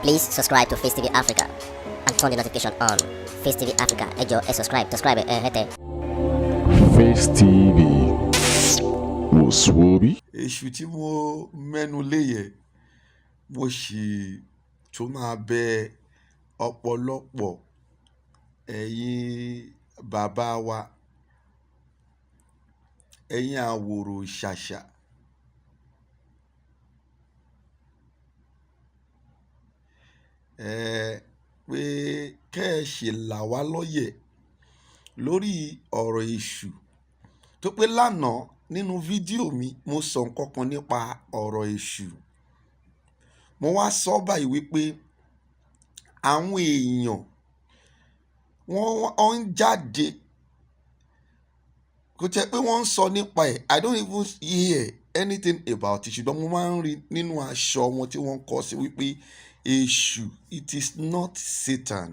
Please subscribe to Face TV Africa and turn the notification on. Face TV Africa, ẹ jọ̀ọ́, subscribe, hete. Face TV Muswobi. Èṣù tí mo mẹ́nu lé yẹ mo sì tún máa bẹ ọ̀pọ̀lọpọ̀ ẹ̀yin bàbá wa, ẹ̀yin àwòrò ṣàṣà, pé kẹ́ ẹ ṣe là wá lọ́yẹ̀ lórí ọ̀rọ̀ èṣù tó pé lánàá nínú fídíò mi mo sọ nǹkan kan nípa ọ̀rọ̀ èṣù. Mo wá sọ báyìí wípé àwọn èèyàn wọ́n ń jáde, kò jẹ́ pé wọ́n ń sọ nípa ẹ̀. I don't even hear anything about it, ṣùgbọ́n mo máa ń rí nínú aṣọ wọn tí wọ́n kọ sí wípé èṣù, it is not Satan.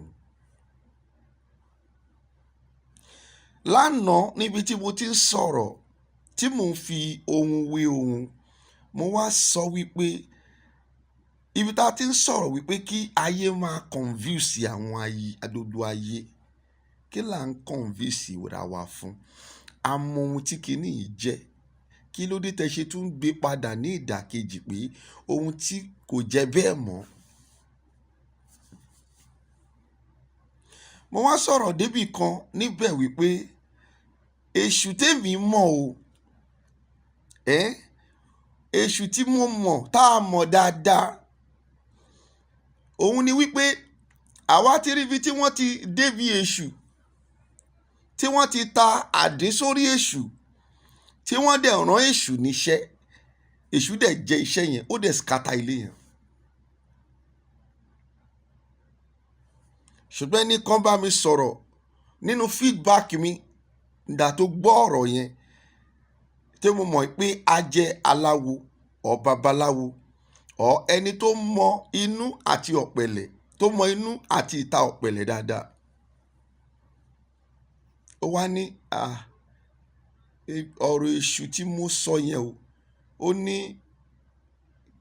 Lánàá níbi tí mo ti ń sọ̀rọ̀ tí mò ń fi ohun wé ohun, mo wá sọ wípé ibi tá a ti ń sọ̀rọ̀ wípé kí ayé máa confuse àwọn àdodo ayé, kí là ń confuse ra wa fún? A mọ ohun tí kinní yìí jẹ́, kí ló dé tẹ́ ṣe tún gbé padà ní ìdàkejì pé ohun tí kò jẹ́ bẹ́ẹ̀ mọ́. Mo wá sọ̀rọ̀ débì kan níbẹ̀ wípé èṣù tèmi mọ̀ o, èṣù tí mo mọ̀ tá a mọ̀ dáadáa, òun ni wípé àwa ti rí ibi tí wọ́n ti débi èṣù, tí wọ́n ti ta àdín sórí èṣù, tí wọ́n dẹ̀ rán èṣù níṣẹ́, èṣù dẹ̀ jẹ iṣẹ́ yẹn, ó dẹ̀ scatter ilé yẹn. Ṣùgbọ́n ẹni kan bá mi sọ̀rọ̀ nínú feedback mi ìgbà tó gbọ́ ọ̀rọ̀ yẹn, tí mo mọ̀ pé a jẹ́ aláwo ọ̀ babaláwo ọ̀ ẹni tó mọ inú àti ọ̀pẹ̀lẹ̀, tó mọ inú àti ìta ọ̀pẹ̀lẹ̀ dáadáa. Ó wá ní ọ̀rọ̀ èṣù tí mo sọ yẹn o, ó ní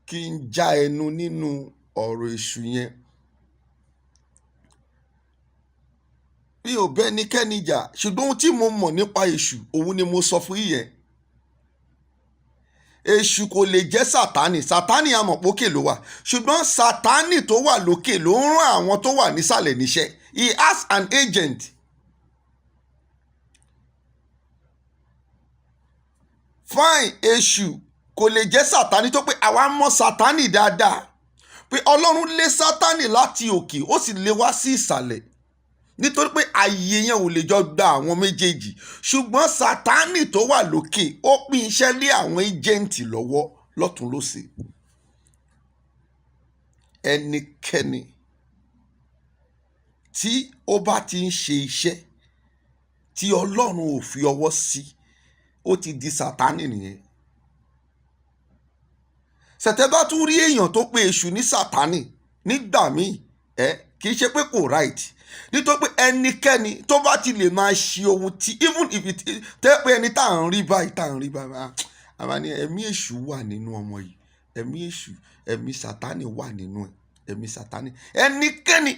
kí n já ẹnu nínú ọ̀rọ̀ èṣù yẹn. Mi ò bẹ́ ẹnikẹ́ni jà, ṣùgbọ́n ohun tí mo mọ̀ nípa èṣù òun ni mo sọ fún yín. Èṣù kò lè jẹ́ sátánì, sátánì amọ̀pókè ló wà, ṣùgbọ́n sátánì tó wà lókè ló ń rán àwọn tó wà nísàlẹ̀ níṣẹ́. He has an agent. Fine, èṣù kò lè jẹ́ sátánì tó pé àwa mọ̀ sátánì dáadáa, pé Ọlọ́run lé sátánì láti òkè ó sì lé wá sí ìsàlẹ̀, nítorí pé ààyè yẹn ò lè jọ gba àwọn méjèèjì. Ṣùgbọ́n sátánì tó wà lókè ó pín iṣẹ́ lé àwọn ẹjẹǹtì lọ́wọ́ lọ́tún lósì. Ẹnikẹ́ni tí ó bá ti ń ṣe iṣẹ́ tí Ọlọ́run ò fi ọwọ́ sí, ó ti di sátánì nìyẹn. Ṣẹ̀tẹ̀ bá tún rí èèyàn tó pe èṣù ní sátánì nígbà míì, kì í ṣe pé kò right, nítorí pé ẹnikẹ́ni tó bá ti lè máa ṣe ohun tí even if it tẹ́ pé ẹni tá à ń rí báyìí àmà ni ẹ̀mí èṣù wà nínú ọmọ yìí, ẹ̀mí èṣù, ẹ̀mí sátánì wà nínú ẹ̀mí sátánì. Ẹnikẹ́ni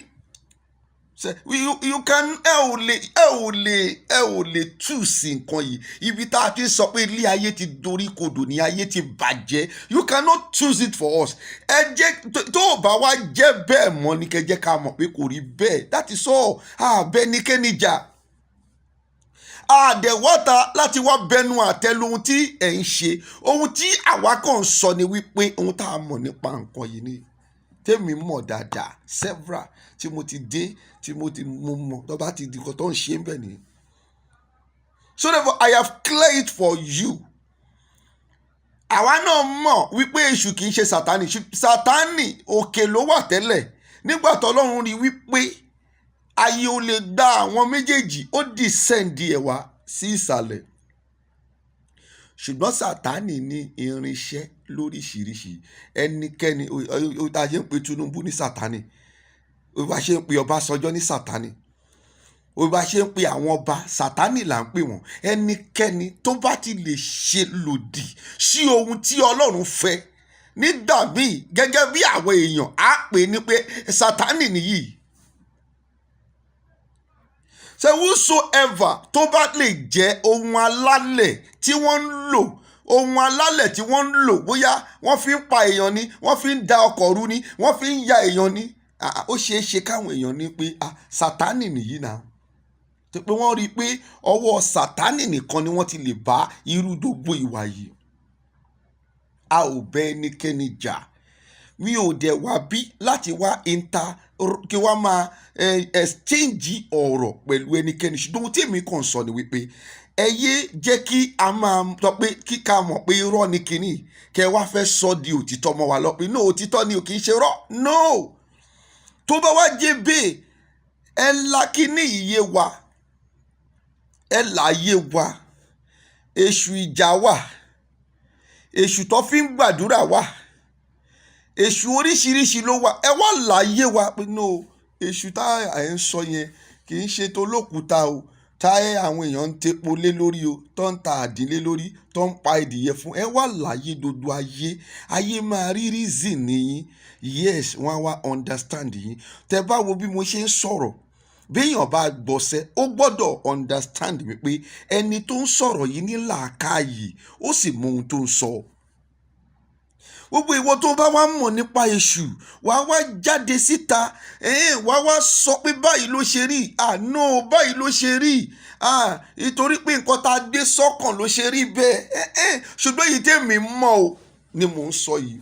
you can ẹ ò lè tú sí nǹkan yìí. Ibi tá a ti sọ pé ilé ayé ti dorí kodò ní ayé ti bàjẹ́, you cannot choose it for us. Ẹ jẹ́ tó o bá wá jẹ́ bẹ́ẹ̀ mọ́ ni kẹ́ jẹ́ ká mọ̀ pé kò rí bẹ́ẹ̀. That is all. Àbẹ́nikẹ́ni jà, àdẹ̀wọ́ta láti wá bẹnu àtẹ́lu ohun tí ẹ̀ ń ṣe. Ohun tí àwa kàn ń sọ ni wípé ohun tá a mọ̀ nípa nǹkan yìí ni tèmi mọ̀ dáadáa, several tí mo ti dé tí mo mọ̀ tó bá ti di nǹkan tó ń ṣe ń bẹ̀ nìyẹn. So therefore I have cleared it for you. Àwa náà mọ̀ wípé èṣù kì í ṣe sátánì. Sátánì òkè ló wà tẹ́lẹ̀, nígbà tó Ọlọ́run rí wípé ayé ò lè gba àwọn méjèèjì, ó descend ẹ̀ wá sí ìsàlẹ̀. Ṣùgbọ́n sátánì ní irinṣẹ́ lóríṣiríṣi. Ẹnikẹ́ni ó ta ṣe ń pe Tinubu ní sátánì, ó bá ṣe ń pe Ọbásanjọ́ ní sátánì, ó bá ṣe ń pe àwọn ọba sátánì là ń pè wọ́n. Ẹnikẹ́ni tó bá ti lè ṣe lòdì sí ohun tí Ọlọ́run fẹ́ nígbà míì gẹ́gẹ́ bí àwọn èèyàn á pè ní pé Sátánì nìyí. Ṣé whosoever tó bá lè jẹ́ ohun alálẹ̀ tí wọ́n ń lò, ohun alálẹ̀ tí wọ́n ń lò, bóyá wọ́n fi ń pa èèyàn ni, wọ́n fi ń da ọkọ̀ rú ni, wọ́n fi ń ya èèyàn ni, ó ṣeé ṣe káwọn èèyàn ní pé Sátánì nìyí náà, tó pé wọ́n rí i pé ọwọ́ Sátánì nìkan ni wọ́n ti lè bá irú gbogbo ìwà yìí. A ò bẹ ẹnikẹ́ni jà, mi ò dẹ̀ wá bí láti wá kí wá máa exchange ọ̀rọ̀ pẹ̀lú ẹnikẹ́ni, ṣùgbọ́n ohun tí èmi kàn sọ ni wípé ẹ yé jẹ́ kí a máa sọ pé kíkà mọ̀ pé irọ́ ni kínní kẹ́ wá fẹ́ sọ di òtítọ́ mọ́ wa lọ pé no, òtítọ́ ni ò kì í ṣe rọ́, no. Tó bá wá jẹ́ bẹ́ẹ̀, ẹ la kínní iye wa, ẹ là yé wa. Èṣù ìjà wà, èṣù tó fi ń gbàdúrà wà, èṣù oríṣiríṣi ló wà, ẹ wá là yé wa pé no, èṣù tá à ń sọ yẹn kì í ṣe tó lókùúta o, táyé àwọn èèyàn ń tepo lé lórí o, tó ń ta àdínlé lórí, tó ń pa ìdìyẹ fún. Ẹ wá láyé dodo ayé máa rí reason nìyí, yes, wọ́n á wá understand yín. Tẹ bá wo bí mo ṣe ń sọ̀rọ̀, béèyàn bá gbọ́sẹ̀ ó gbọ́dọ̀ understand wípé ẹni tó ń sọ̀rọ̀ yìí ní làákàyè, ó sì mọ ohun tó ń sọ. Gbogbo ìwọ tó bá wá mọ̀ nípa èṣù, wàá wá jáde síta, wàá wá sọ pé báyìí ló ṣe rí, no, báyìí ló ṣe rí, nítorí pé nǹkan tá a gbé sọ́kàn ló ṣe rí bẹ́ẹ̀. Ṣùgbọ́n èyí tèmi mọ̀ o ni mò ń sọ yìí,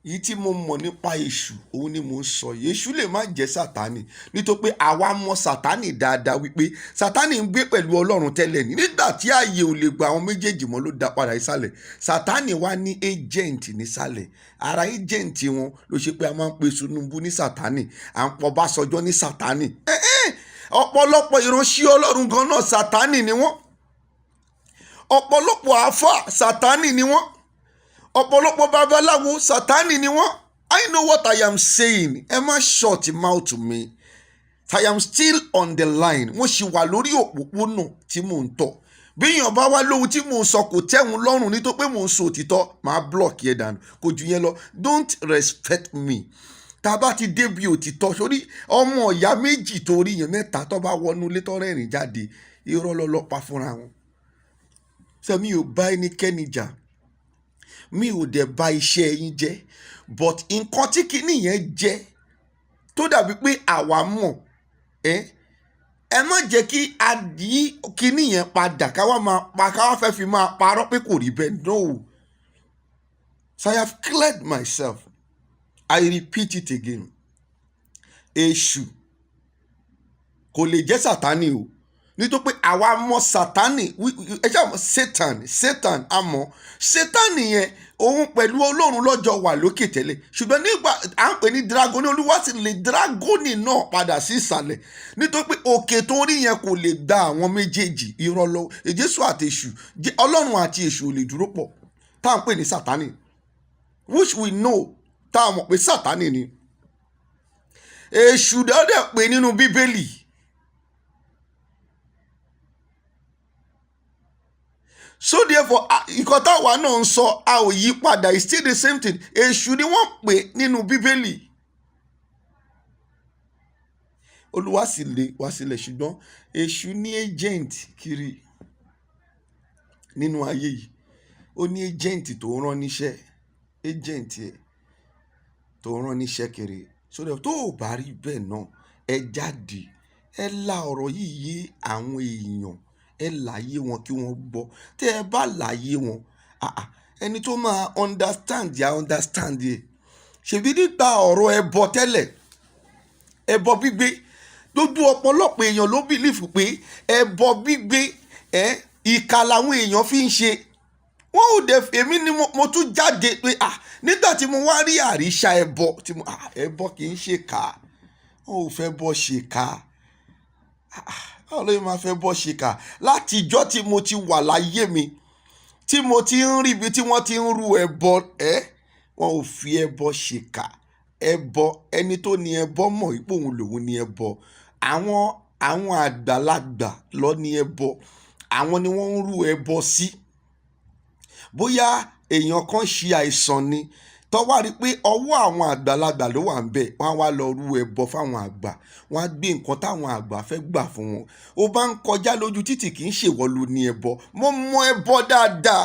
èyí tí mo mọ̀ nípa èṣù òun ni mò ń sọ yìí. Èṣù lè má jẹ́ Sátánì, nítorí pé àwa mọ̀ Sátánì dáadáa wípé Sátánì ń gbé pẹ̀lú Ọlọ́run tẹ́lẹ̀ ní. Nígbà tí ààyè ò lè gba àwọn méjèèjì mọ́ ló dá padà ìsàlẹ̀. Sátánì wá ní agent nísàlẹ̀, ara agent wọn ló ṣe pé a máa ń pe Tinubu ní Sátánì, à ń pọ̀ Ọbásanjọ́ ní Sátánì. Ọ̀pọ̀lọpọ̀ ìránṣẹ́ Ọlọ́run gan náà Sátánì ni wọ́n, ọ̀pọ̀lọpọ̀ àáfà Sátánì ni wọ́n, ọ̀pọ̀lọpọ̀ babaláwo Sátánì ni wọ́n. I know what I am saying. Ẹ má short mouth to me. I am still on the line. Mo ṣì wà lórí òpópónà tí mò ń tọ̀. Bí èèyàn bá wá lóhun tí mò ń sọ kò tẹ́hun lọ́rùn nítorí pé mò ń sọ òtítọ́, màá block yẹn dànù. Kò jù yẹn lọ. Don't respect me. Tá a bá ti débi òtítọ́, sórí ọmọ ìyá méjì torí yẹn mẹ́ta tó bá wọnú ilé tó rẹ́rìn jáde, irọ́ lọ́lọ́pàá fúnra wọn. Ṣé mi ò bá ẹnikẹ́ni jà? Mi ò dẹ̀ bà iṣẹ́ yín jẹ́, but nǹkan tí kinní yẹn jẹ́ tó dàbí pé àwa mọ̀, ẹ má jẹ́ kí a yí kinní yẹn padà káwá fẹ́ fi máa parọ́ pé kò rí bẹ́ẹ̀. No. So I have cleared myself. I repeat it again. Èṣù kò lè jẹ́ Sátánì o, nítorí pé àwa mọ̀ Sátánì, ẹ ṣáà mọ̀ Satan àmọ́ Sátánì yẹn òun pẹ̀lú Ọlọ́run lọ́jọ́ wà lókè tẹ́lẹ̀, ṣùgbọ́n nígbà à ń pè ní dragoni, Olúwa sì lè dragoni náà padà sí ìsàlẹ̀, nítorí pé òkè tó rí yẹn kò lè gba àwọn méjèèjì. Irọ́ lọ Jésù àti èṣù, Ọlọ́run àti èṣù ò lè dúró pọ̀, tá à ń pè ní Sátánì, which we know, tá a mọ̀ pé Sátánì ni. Èṣù dọ́dẹ̀ pé nínú Bíbélì. So therefore, nǹkan táwa náà ń sọ a ò yí padà, it's still the same thing. Èṣù ni wọ́n pè nínú Bíbélì. Olúwa sì lè wá sílẹ̀, ṣùgbọ́n èṣù ní agent kiri nínú ayé yìí. Ó ní agent tó rán níṣẹ́, agent ẹ̀ tó rán níṣẹ́ kiri. So therefore, tó ò bá rí bẹ́ẹ̀ náà, ẹ jáde, ẹ la ọ̀rọ̀ yìí yé àwọn èèyàn, ẹ láyé wọn kí wọ́n gbọ́. Tẹ́ ẹ bá láyé wọn, ẹni tó máa understand ya understand yẹ. Ṣèbí nípa ọ̀rọ̀ ẹbọ tẹ́lẹ̀, ẹbọ gbígbé, gbogbo ọ̀pọ̀lọpọ̀ èèyàn ló bìlífù pé ẹbọ gbígbé ìkà làwọn èèyàn fi ń ṣe. Wọ́n ò dẹ̀, èmi ni mo tún jáde pé nígbà tí mo wá rí àríṣà ẹbọ tí mo ẹbọ kì í ṣe ká, wọn ò fẹ́ bọ́ ṣe ká. Báwo ló máa fẹ́ bọ́ ṣe ká? Láti ìjọ́ tí mo ti wà láyé mi, tí mo ti ń rí ibi tí wọ́n ti ń rú ẹbọ, wọn ò fi ẹbọ ṣe ká. Ẹbọ, ẹni tó ní ẹbọ mọ̀ ipò òun lòun ní ẹbọ. Àwọn àgbàlagbà ló ní ẹbọ, àwọn ni wọ́n ń rú ẹbọ sí. Bóyá èèyàn kan ṣe àìsàn ni tó wá rí i pé ọwọ́ àwọn àgbàlagbà ló wà ń bẹ̀ wọ́n á wá lọ rú ẹbọ fáwọn àgbà wọ́n á gbé nǹkan táwọn àgbà fẹ́ gbà fún wọn. ó bá ń kọjá lójú títì kì í ṣèwọ ló ní ẹbọ. mo mọ ẹbọ dáadáa,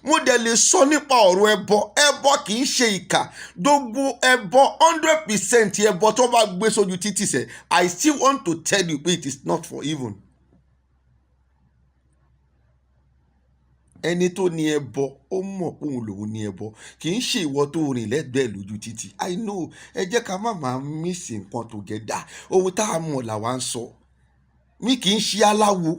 mo dẹ̀ lè sọ nípa ọ̀rọ̀ ẹbọ. ẹbọ kì í ṣe ìkà. gbogbo ẹbọ 100% ẹbọ tó bá gbé sójú títì sẹ̀, I still want to tell you pé it is not for even. ẹni tó ní ẹbọ ó mọ̀ pé òun lòun ní ẹbọ, kì í ṣe ìwọ tó rìn lẹ́gbẹ̀ẹ́ lójú títì. I know, ẹ jẹ́ ká má máa mísì nǹkan tó jẹ́ dá. ohun tá a mọ̀ làwa ń sọ. mi kì í ṣe aláwo.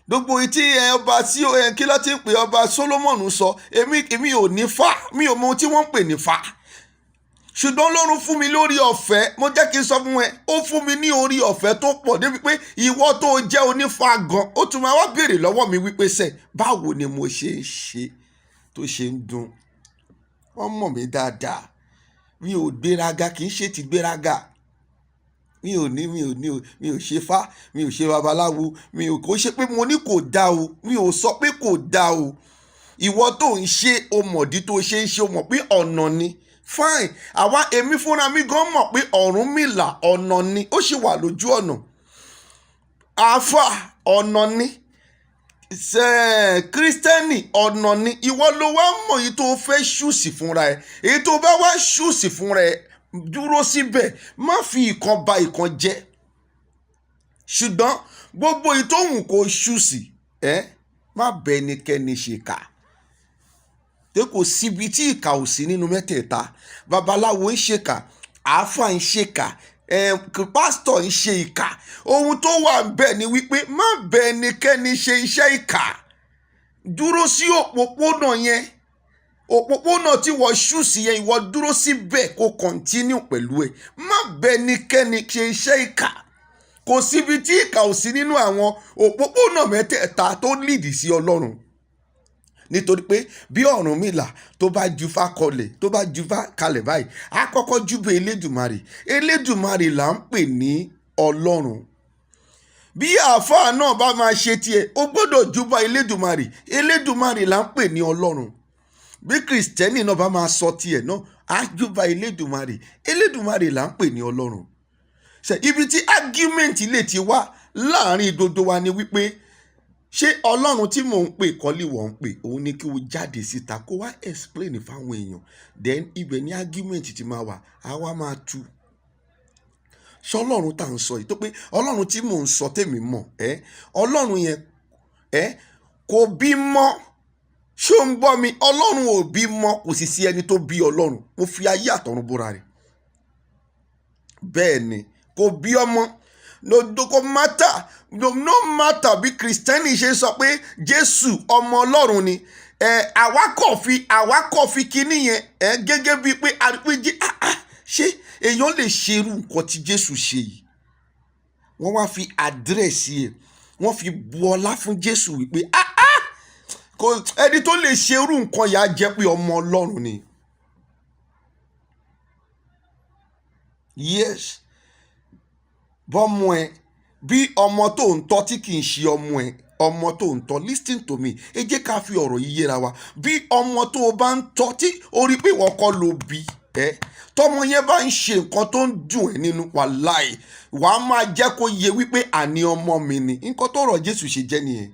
gbogbo etí ọba tí kí ló ti ń pè ọba Solomon sọ, èmi ò ní fá, mi ò mọ ohun tí wọ́n ń pè ní fá. ṣùgbọ́n Ọlọ́run fún mi lórí ọ̀fẹ́. mo jẹ́ kí n sọ fún ẹ, ó fún mi ní orí ọ̀fẹ́ tó pọ̀ débi pé ìwọ tó jẹ́ onífá gan, ó tún máa wá béèrè lọ́wọ́ mi wípé sẹ́ báwo ni mo ṣe ń ṣe tó ṣe ń dùn. wọ́n mọ̀ mí dáadáa. mi ò gbéraga, kì í ṣe ti gbéraga. mi ò ṣe fá, mi ò ṣe babaláwo, kò ṣe pé mo ní kò dá o, mi ò sọ pé kò dá o. ìwọ tó ń ṣe o mọ̀dí tó ṣe ń ṣe, o mọ̀ pé ọ̀nà ni. Fine, èmi fúnra mi gan mọ̀ pé Ọ̀rúnmìlà ọ̀nà ni, ó sì wà lójú ọ̀nà. àáfà ọ̀nà ni, kírísítẹ́nì ọ̀nà ni. ìwọ ló wá mọ̀ èyí tó fẹ́ ṣùsì fúnra ẹ̀. èyí tó bá wá ṣùsì fúnra ẹ̀, dúró síbẹ̀, má fi ìkan ba ìkan jẹ́. ṣùgbọ́n gbogbo èyí tó wù kó ṣùsì, má bẹ ẹnikẹ́ni ṣèkà. pé kò síbi tí ìkà ò sí nínú mẹ́tẹ̀ẹ̀ta. babaláwo ń ṣèkà, àáfà ń ṣèkà, pásítọ̀ ń ṣe ìkà. ohun tó wà bẹ́ẹ̀ ni wípé má bẹ ẹnikẹ́ni ṣe iṣẹ́ ìkà. dúró sí òpópónà yẹn, òpópónà tí wọ́n ṣùsì yẹn, ìwọ dúró síbẹ̀ kó continue pẹ̀lú ẹ̀. má bẹ ẹnikẹ́ni ṣe iṣẹ́ ìkà. kò síbi tí ìkà ò sí nínú àwọn òpópónà mẹ́tẹ̀ẹ̀ta tó lìdí sí Ọlọ́run. nítorí pé bí Ọ̀rúnmìlà tó bá jufá kalẹ̀ báyìí, á kọ́kọ́ júbà Elédùmarè. Elédùmarè là ń pè ní Ọlọ́run. bí àáfàá náà bá máa ṣe tiẹ̀, ó gbọ́dọ̀ júbà Elédùmarè. Elédùmarè là ń pè ní Ọlọ́run. bí kìrìsìtẹ́nì náà bá máa sọ tiẹ̀ náà, á júbà Elédùmarè. Elédùmarè là ń pè ní Ọlọ́run. ibi tí argument lè ti wá láàrin gbogbo wa ni wípé ṣé Ọlọ́run tí mò ń pè kọ́lé wọ́n ń pè, òun ni kí o jáde síta kó wá explain fáwọn èèyàn. then ibẹ̀ ni argument ti máa wà, á wá máa tú. ṣọlọ́run tá à ń sọ yìí, tó pé Ọlọ́run tí mò ń sọ tèmi mọ̀, Ọlọ́run yẹn kò bímọ. ṣé o ń gbọ́ mi? Ọlọ́run ò bímọ, kò sì sí ẹni tó bí Ọlọ́run. mo fi ayé àtọ̀run búra rẹ̀. bẹ́ẹ̀ ni, kò bí ọmọ. no matter bí Kristẹni ṣe sọ pé Jésù ọmọ Ọlọ́run ni, àwa kò fi kíní yẹn gẹ́gẹ́ bíi pé ṣé èèyàn lè ṣerú nǹkan tí Jésù ṣe yìí. wọ́n wá fi àdírẹ́sì ẹ̀, wọ́n fi bu ọlá fún Jésù wípé ẹni tó lè ṣerú nǹkan yà á jẹ́ pé ọmọ Ọlọ́run ni. yes, bọ́mọ ẹ, bí ọmọ tó ń tọ́ tí kì í ṣe ọmọ tó ń tọ́, listen to me, ẹ jẹ́ ká fi ọ̀rọ̀ yìí yéra wa. bí ọmọ tó o bá ń tọ́ tí o rí pé ìwọ kọ́ ló bí, tọmọ yẹn bá ń ṣe nǹkan tó ń dùn ẹ́ nínú, wàláì wàá máa jẹ́ kó yé wípé àní ọmọ mi ni. nǹkan tó rọ̀ Jésù ṣe jẹ́ nìyẹn.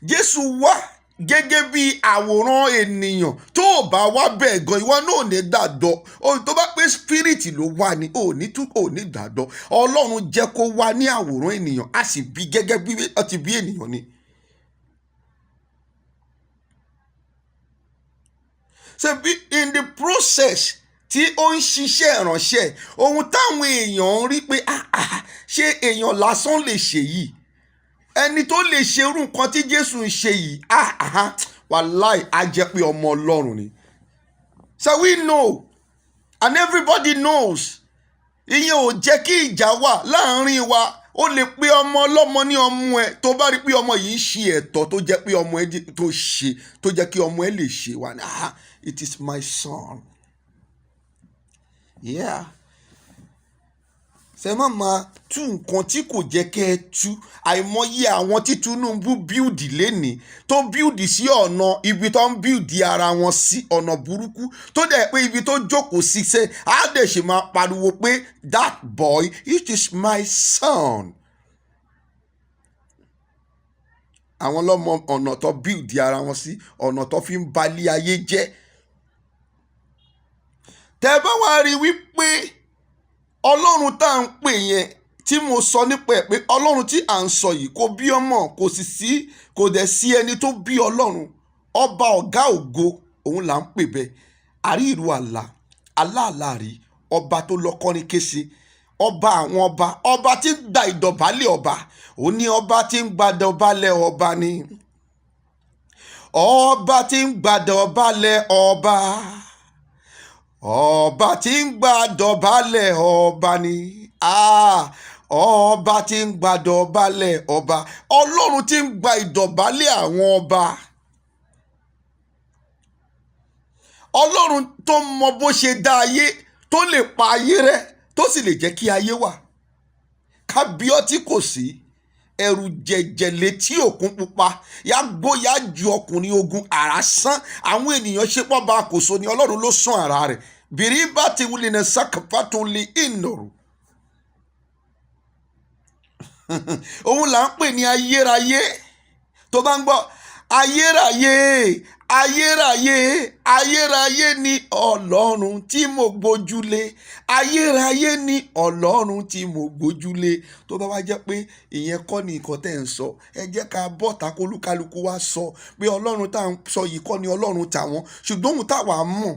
Jésù wá gẹ́gẹ́ bí àwòrán ènìyàn. tó o bá wá bẹ́ẹ̀ gan, ìwọ náà ò ní gbàgbọ́. tó bá pé spirit ló wá ni, ò ní gbàgbọ́. Ọlọ́run jẹ́ kó wá ní àwòrán ènìyàn, a sì bí gẹ́gẹ́ bí ó ti bí ènìyàn ni. so in the process tí ó ń ṣiṣẹ́ ìránṣẹ́, ohun táwọn èèyàn ń rí pé ṣé èèyàn lásán lè ṣe yìí, ẹni tó lè ṣerú nǹkan tí Jésù ń ṣe yìí, wàláì á jẹ́ pé ọmọ Ọlọ́run ni. so we know and everybody knows. ìyẹn ò jẹ́ kí ìjà wà láàrin wa. ó lè pe ọmọ ọlọ́mọ ní ọmọ ẹ̀, tó bá rí pé ọmọ yìí ń ṣe ẹ̀tọ́ tó jẹ́ pé ọmọ ẹ̀ tó jẹ́ kí ọmọ ẹ̀ lè ṣe wà ní it is my son. yeah. ṣe má máa tú nǹkan tí kò jẹ́ kẹ́ ẹ tú. Àìmọye àwọn tí Tinubu bíùdì lénìí tó bíùdì sí ọ̀nà ibi tó ń bíùdì ara wọn sí ọ̀nà burúkú tó dẹ̀ pé ibi tó jókòó sí ṣe á dẹ̀ ṣe máa pariwo pé that boy it is my son. àwọn lọ́mọ ọ̀nà tó bíùdì ara wọn sí ọ̀nà tó fi ń balẹ̀ ayé jẹ́. tẹ́ bá wá rí wípé ọlọ́run tá à ń pè yẹn tí mo sọ nípa ẹ̀ pé ọlọ́run tí à ń sọ yìí kò bí ọmọ kò dẹ̀ sí ẹni tó bí ọlọ́run. ọba ọ̀gá ògo òun là ń pè bẹ́ẹ̀. àrí ìrù àlà aláàlárí ọba tó lọ́kọ́rin kése ọba àwọn ọba tí ń gba ìdọ̀bálẹ̀ ọba ó ní ọba tí ń gbàdọ̀bálẹ̀ ọba ni ọba tí ń gbàdọ̀bálẹ̀ ọba ọba tí ń gbàdọ̀bálẹ̀ ọba ni ọba tí ń gbàdọ̀bálẹ̀ ọba ọlọ́run tí ń gba ìdọ̀bálẹ̀ àwọn ọba ọlọ́run tó mọ bó ṣe dá ayé tó lè pa ayé rẹ́ tó sì lè jẹ́ kí ayé wà. kábíọ́tì kò sí ẹ̀rù jẹ̀jẹ̀ létí òkun pupa yá gbóyà ju ọkùnrin ogun àrá sán àwọn ènìyàn ṣe pọ́ bá àkóso ni ọlọ́run ló sún ara rẹ̀ bìrì bá ti wuli ní sákàpá tó lè ìnọ̀rù. òun là ń pè ní ayérayé. tó bá ń gbọ́ ayérayé ayérayé ni ọlọ́run tí mo gbójúlé ayérayé ni ọlọ́run tí mo gbójúlé. tó bá wá jẹ́ pé ìyẹn kọ́ ni nǹkan tẹ́ ń sọ ẹ jẹ́ ká bọ́ta kólúkálukú wá sọ pé ọlọ́run tá à ń sọ yìí kọ́ ni ọlọ́run tàwọn ṣùgbọ́n òun táwa mọ̀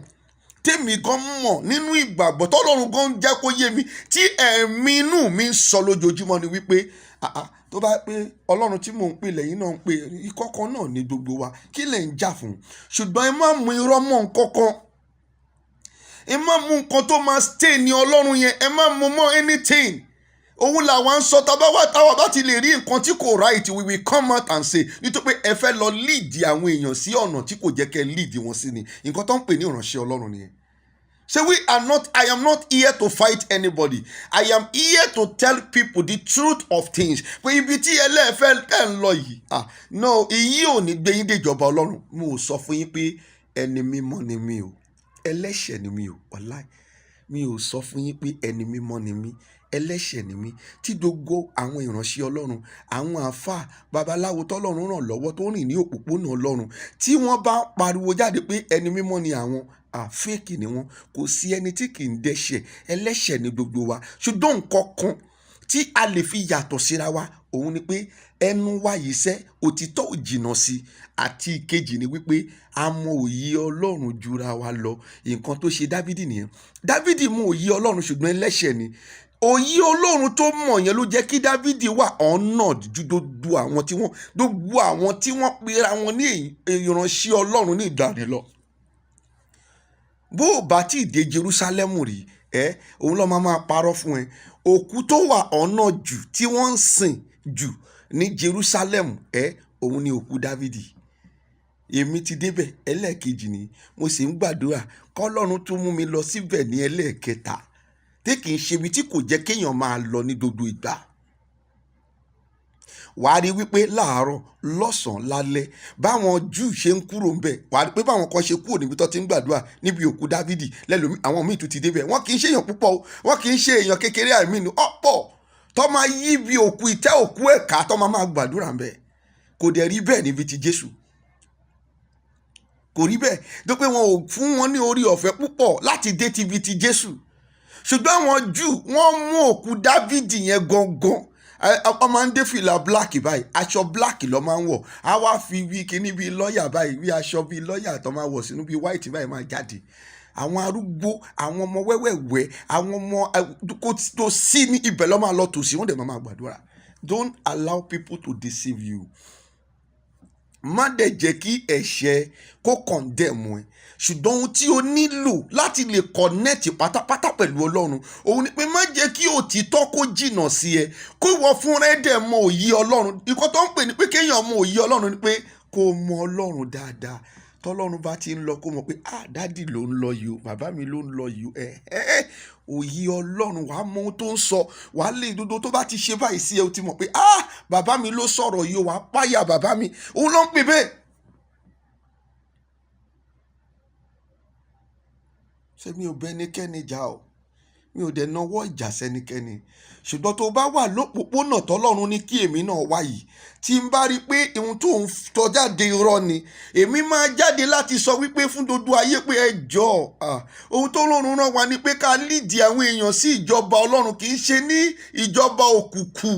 tèmi gan mọ̀ nínú ìgbàgbọ́ tọ́lọ́run gan jẹ́ kó yé mi tí ẹ̀mí inú mi ń sọ lójoojúmọ́ ni wípé tó bá pé ọlọ́run tí mò ń pè lẹ́yìn náà ń pè ìkọ̀kọ̀ náà ní gbogbo wa kí lẹ̀ ń jà fún. ṣùgbọ́n ẹ má mú irọ́ mọ́ nǹkankan ẹ má mú nǹkan tó máa stay ní ọlọ́run yẹn ẹ má mú mọ́ anything. òun làwọn ń sọ táwa bá ti lè rí nǹkan tí kò right we will come out and say nítorí pé ẹ fẹ́ lọ lead àwọn èèyàn sí ọ̀nà tí kò jẹ́ kẹ́ lead wọn sí ni nǹkan tó ń pè ní ìránṣẹ́ ọlọ́run nìyẹn. So I am not here to fight anybody. I am here to tell people the truth of things. Pé ibi tí ẹlẹ́fẹ́ ẹ̀ ń lọ yìí. No, èyí ò ní gbé yín dé ìjọba ọlọ́run. Mo ò sọ fún yín pé ẹni mímọ́ ni mi o. Ẹlẹ́ṣẹ̀ ni mi o. Wàláì. Mi ò sọ fún yín pé ẹni mímọ́ ni mi. Ẹlẹ́ṣẹ̀ ni mi. Tí gbogbo àwọn ìránṣẹ́ ọlọ́run, àwọn àáfàá, babaláwo tọ́lọ́run ràn lọ́wọ́ tó rìn ní òpópónà ọlọ́run, tí wọ́n bá pariwo jáde pé ẹni mímọ́ ni àwọn, fake ni wọn. Kò sí ẹni tí kì í dẹ́ṣẹ̀. Ẹlẹ́ṣẹ̀ ni gbogbo wa. ṣùgbọ́n nǹkan kan tí a lè fi yàtọ̀ síra wa òun ni pé ẹnu wa yìí sẹ́ òtítọ́ ò jìnnà sí. àti ìkejì ni wípé a mọ òye ọlọ́run jura wa lọ. nǹkan tó ṣe Dávidi nìyẹn. Dávidi mọ òye ọlọ́run ṣùgbọ́n ẹlẹ́ṣẹ̀ ni. òye ọlọ́run tó mọ̀ yẹn ló jẹ́ kí Dávidi wà honored ju gbogbo àwọn tí wọ́n pera wọn ní ìránṣẹ́ ọlọ́run ní ìdáni lọ. bó o bá tí ì dé Jerúsálẹ́mù rí òun ló máa parọ́ fún ẹ. òkú tó wà ọ̀nà jù tí wọ́n ń sìn jù ní Jerúsálẹ́mù òun ni òkú Dávidi. èmi ti débẹ̀ ẹlẹ́ẹ̀kejì ni mo sì ń gbàdúrà kọ́lọ́run tó mú mi lọ síbẹ̀ ní ẹlẹ́ẹ̀kẹta tí kì í ṣe ibi tí kò jẹ́ kéèyàn máa lọ ní gbogbo ìgbà. wàá rí wípé láàárọ̀ lọ́sàn-án lálẹ́ báwọn Júù ṣe ń kúrò ń bẹ̀ wàá rí pé báwọn kan ṣe kúrò níbi tó ti ń gbàdúrà níbi òkú Dávidi lẹ́lòmí àwọn míì tún ti débẹ̀ wọ́n kì í ṣe èèyàn púpọ̀ o wọ́n kì í ṣe èèyàn kékeré àìmínú ọ̀pọ̀ tó máa yí bí òkú ìtẹ́ òkú ẹ̀ka tó máa gbàdúrà ń bẹ̀. kò dẹ̀ rí bẹ́ẹ̀ níbi ti Jésù. kò rí bẹ́ẹ̀ tó pé wọn ò fún wọn ní orí ọ̀fẹ́ púpọ̀ láti dé ti ibi ti Jésù. ṣùgbọ́n àwọn Júù wọ́n mú òkú Dávidi yẹn gangan ọmọ máa ń dé fìlà black báyìí aṣọ black ló máa ń wọ̀ á wá fi wí kíní bíi lọ́ọ̀yà báyìí bí aṣọ bíi lọ́ọ̀yà tó máa wọ̀ sínú bíi white báyìí máa jáde. àwọn arúgbó àwọn ọmọ wẹ́wẹ́wẹ́ àwọn ọmọ tó sí ní ibẹ̀ ló máa lọ tòsí wọ́n dẹ̀ máa gbàdúrà. Don't allow people to deceive you. má dẹ̀ jẹ́ kí ẹ̀ṣẹ̀ kó condemn ẹ. ṣùgbọ́n ohun tí o nílò láti lè connect pátápátá pẹ̀lú ọlọ́run òun ni pé má jẹ́ kí òtítọ́ kó jìnnà sí ẹ kó ìwọ fúnra ẹ dẹ̀ mọ òye ọlọ́run. nǹkan tó ń pè ní pé kéèyàn mọ òye ọlọ́run ni pé kó mọ ọlọ́run dáadáa. tọ́lọ́run bá ti ń lọ kó mọ̀ pé dádì ló ń lọ yìí o, bàbá mi ló ń lọ yìí o, òye ọlọ́run wàá mọ ohun tó ń sọ, wàá lè dodo tó bá ti ṣe báyìí sí ẹ o ti mọ̀ pé bàbá mi ló sọ̀rọ̀ yìí o, wàá páyà bàbá mi, òun ló ń pè bẹ́ẹ̀. ṣé mi ò bẹ ẹnikẹ́ni jà o, mi ò dẹ̀ nawọ́ ìjà sẹ́nikẹ́ni, ṣùgbọ́n tó bá wà lópòpónà tọ́lọ́run ní kí èmi náà wá yìí, tí n bá rí i pé ohun tó ń tọ́ jáde irọ́ ni, èmi máa jáde láti sọ wípé fún gbogbo ayé pé ẹ jọ̀ọ́, ohun tó lọ́run rán wa ni pé ká lídìí àwọn èèyàn sí ìjọba ọlọ́run, kì í ṣe ní ìjọba òkùnkùn.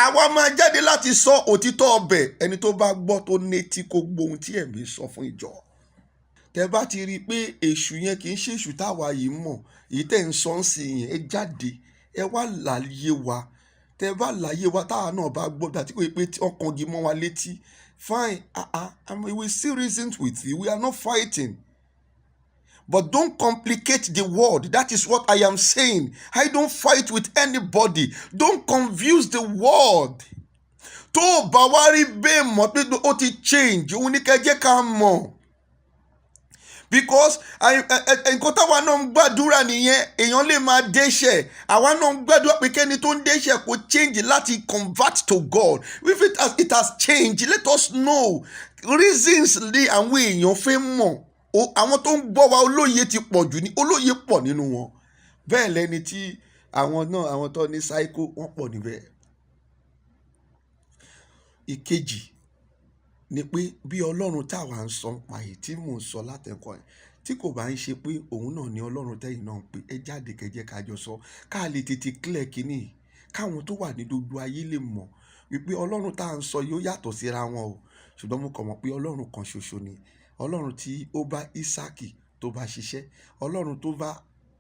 Àwa máa jáde láti sọ òtítọ́ ọbẹ̀, ẹni tó bá gbọ́ tó létí kó gbọ́ ohun tí ẹ̀mí sọ fún ìjọ. Tẹ bá ti rí i pé èṣù yẹn kì í ṣe èṣù táwa yìí mọ̀, èyí tẹ̀ ń sọ ń sìn yẹn, ẹ jáde ẹ wá láyé wa. Tẹ bá láyé wa táwa náà bá gbọ́ dàtí pé ọkàn gì mọ́ wa létí, fine, we still reason with you, we are not fighting. But don't complicate the word. That is what I am saying. I don't fight with anybody. Don't confuse the word. Tó o bá wá rí bẹ́ẹ̀ mọ̀ pé ó ti change, òun ní kẹ́ jẹ́ ká mọ̀. Because nǹkan táwa náà ń gbàdúrà nìyẹn, èèyàn lè máa dẹ́ṣẹ̀, àwa náà ń gbàdúrà pé kẹ́ni tó ń dẹ́ṣẹ̀ kó change láti convert to God. If it has changed, let us know. Reasons ni àwọn èèyàn fẹ́ mọ̀. Àwọn tó ń gbọ́ wa olóye ti pọ̀ jù ní, olóye pọ̀ nínú wọn. Bẹ́ẹ̀ lẹni tí àwọn tó ní psycho wọ́n pọ̀ níbẹ̀. Ìkejì ni pé bí ọlọ́run táwa ń sọ pa èyí tí mò ń sọ látẹ̀kọ́ ẹ̀, tí kò bá ń ṣe pé òun náà ni ọlọ́run tẹ́yìn náà ń pè, ẹ jáde kẹjẹ́ ká jọ sọ, ká lè tètè clear kínní, káwọn tó wà ní gbogbo ayé lè mọ̀ wípé ọlọ́run tá à ń sọ yóò yàtọ̀ síra wọn o, ṣùgbọ́n mo kàn mọ̀ pé ọlọ́run kan ṣoṣo ni. Ọlọ́run tí ó bá Ísákì tó bá ṣiṣẹ́, ọlọ́run tó bá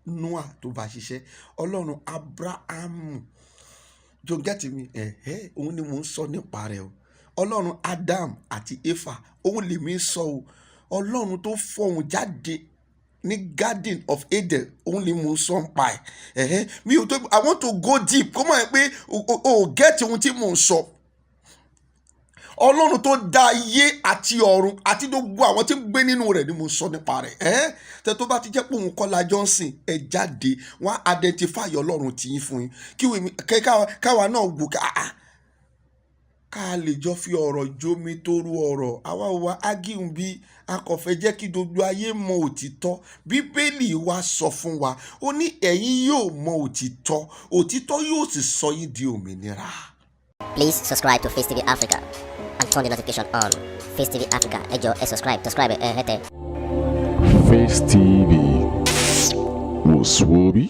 Noah tó bá ṣiṣẹ́, ọlọ́run Ábúráhámù, you get me? Òun ni mò ń sọ nípa rẹ̀ o. Ọlọ́run Adam àti Éfà, òun lèmi ń sọ o. Ọlọ́run tó fọ̀hún jáde ní Garden of Eden, òun ni mò ń sọ nípa ẹ̀. I want to go deep, kó mọ̀ ẹ́ pé o get ohun tí mò ń sọ. Ọlọ́run tó dá ayé àti ọ̀run àti gbogbo àwọn tí ń gbé nínú rẹ̀ ni mo sọ nípa rẹ̀. Tẹ tó bá ti jẹ́ pé òun kọ́ la Johnson, ẹ jáde wọ́n á identify ọlọ́run tí yín fún yín, káwa náà wò ká lè jọ fi ọ̀rọ̀ jómi toru ọ̀rọ̀. Àwa wa ágíhùn bí akọ̀fẹ́ jẹ́ kí gbogbo ayé mọ òtítọ́. Bíbélì wa sọ fún wa, ó ní ẹ̀yin yóò mọ òtítọ́, òtítọ́ yóò sì sọ yín di òmìnira. Please subscribe to Face TV Africa and turn the notification on. Face TV Africa, ẹ jọ̀ọ́ ẹ subscribe hete. Face TV was Swoby.